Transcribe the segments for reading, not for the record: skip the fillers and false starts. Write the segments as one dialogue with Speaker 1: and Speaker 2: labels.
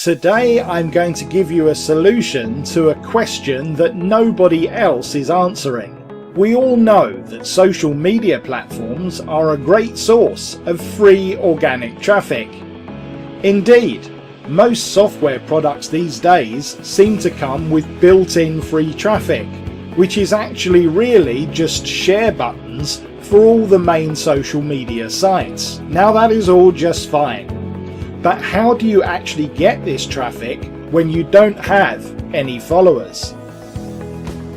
Speaker 1: Today I'm going to give you a solution to a question that nobody else is answering. We all know that social media platforms are a great source of free organic traffic. Indeed, most software products these days seem to come with built-in free traffic, which is actually really just share buttons for all the main social media sites. Now that is all just fine. But how do you actually get this traffic when you don't have any followers?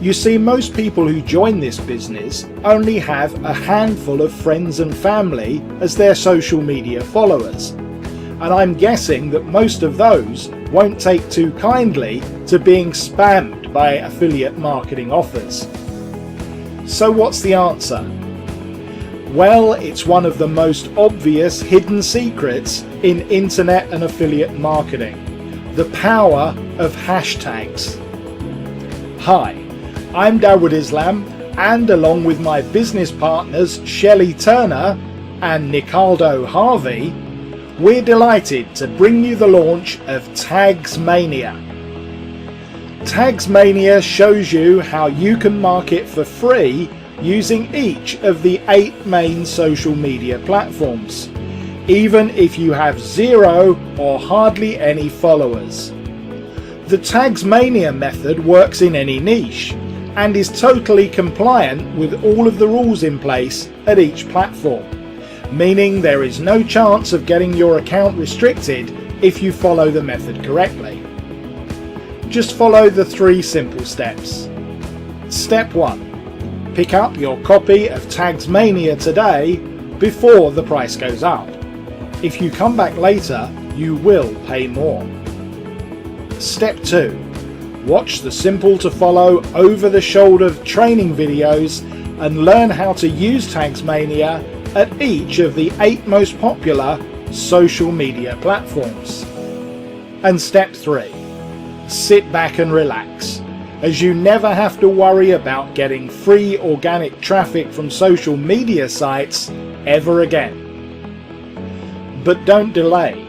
Speaker 1: You see, most people who join this business only have a handful of friends and family as their social media followers. And I'm guessing that most of those won't take too kindly to being spammed by affiliate marketing offers. So what's the answer? Well, it's one of the most obvious hidden secrets in internet and affiliate marketing: the power of hashtags. Hi, I'm Dawood Islam, and along with my business partners Shelley Turner and Nicaldo Harvey, we're delighted to bring you the launch of TagzMania. TagzMania shows you how you can market for free using each of the 8 main social media platforms, even if you have 0 or hardly any followers. The TagzMania method works in any niche and is totally compliant with all of the rules in place at each platform, meaning there is no chance of getting your account restricted if you follow the method correctly. Just follow the 3 simple steps. Step 1. Pick up your copy of TagzMania today before the price goes up. If you come back later, you will pay more. Step 2. Watch the simple to follow over-the-shoulder training videos and learn how to use TagzMania at each of the 8 most popular social media platforms. And step 3. Sit back and relax, as you never have to worry about getting free organic traffic from social media sites ever again. But don't delay.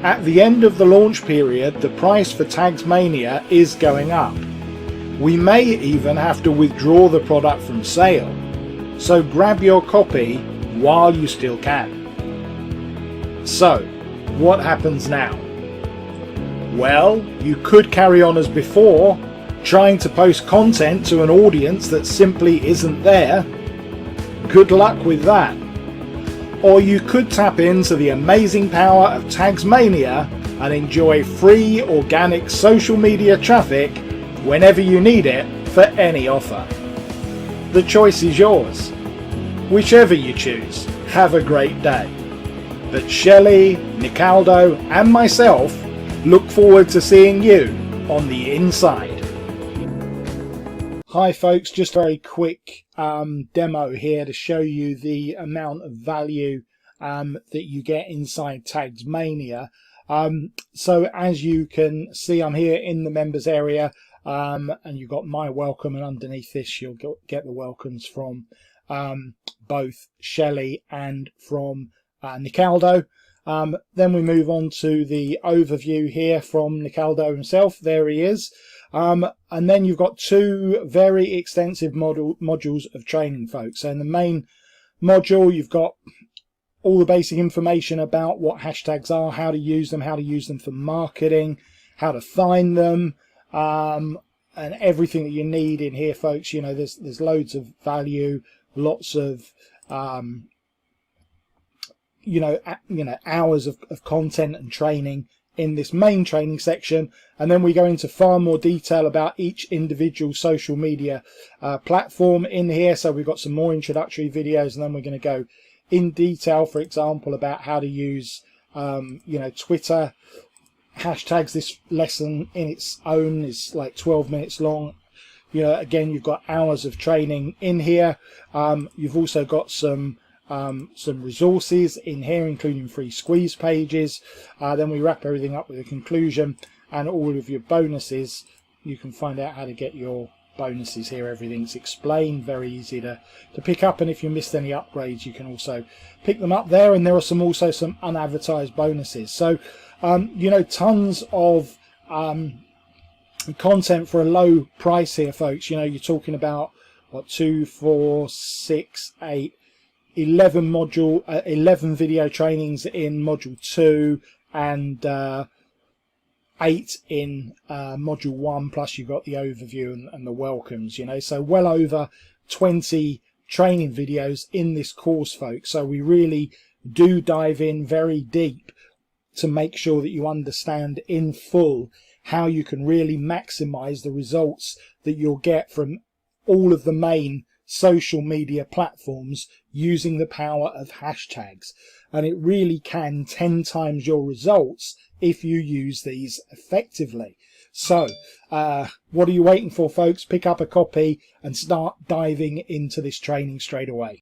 Speaker 1: At the end of the launch period, the price for TagzMania is going up. We may even have to withdraw the product from sale, so grab your copy while you still can. So, what happens now? Well, you could carry on as before, trying to post content to an audience that simply isn't there. Good luck with that. Or you could tap into the amazing power of TagzMania and enjoy free organic social media traffic whenever you need it for any offer. The choice is yours. Whichever you choose, have a great day. But Shelley, Nicaldo and myself look forward to seeing you on the inside. Hi folks, just a very quick demo here to show you the amount of value that you get inside TagzMania. So as you can see, I'm here in the members area, and you've got my welcome, and underneath this you'll get the welcomes from both Shelley and from Nicaldo. Then we move on to the overview here from Nicaldo himself. There he is. And then you've got 2 very extensive modules of training, folks. So in the main module, you've got all the basic information about what hashtags are, how to use them for marketing, how to find them, and everything that you need in here, folks. You know, there's loads of value, lots of hours of content and training in this main training section, and then we go into far more detail about each individual social media platform in here. So we've got some more introductory videos, and then we're going to go in detail, for example, about how to use Twitter hashtags. This lesson in its own is like 12 minutes long. Again, you've got hours of training in here. You've also got some resources in here, including free squeeze pages. Then we wrap everything up with a conclusion and all of your bonuses. You can find out how to get your bonuses here. Everything's explained, very easy to pick up, and if you missed any upgrades you can also pick them up there, and there are also some unadvertised bonuses. So You know, tons of content for a low price here, folks. You know, you're talking about what, 2, 4, 6, 8, 11 video trainings in module 2 and 8 in module 1, plus you've got the overview and the welcomes, you know, so well over 20 training videos in this course, folks. So we really do dive in very deep to make sure that you understand in full how you can really maximize the results that you'll get from all of the main social media platforms using the power of hashtags. And it really can 10 times your results if you use these effectively. So what are you waiting for, folks? Pick up a copy and start diving into this training straight away.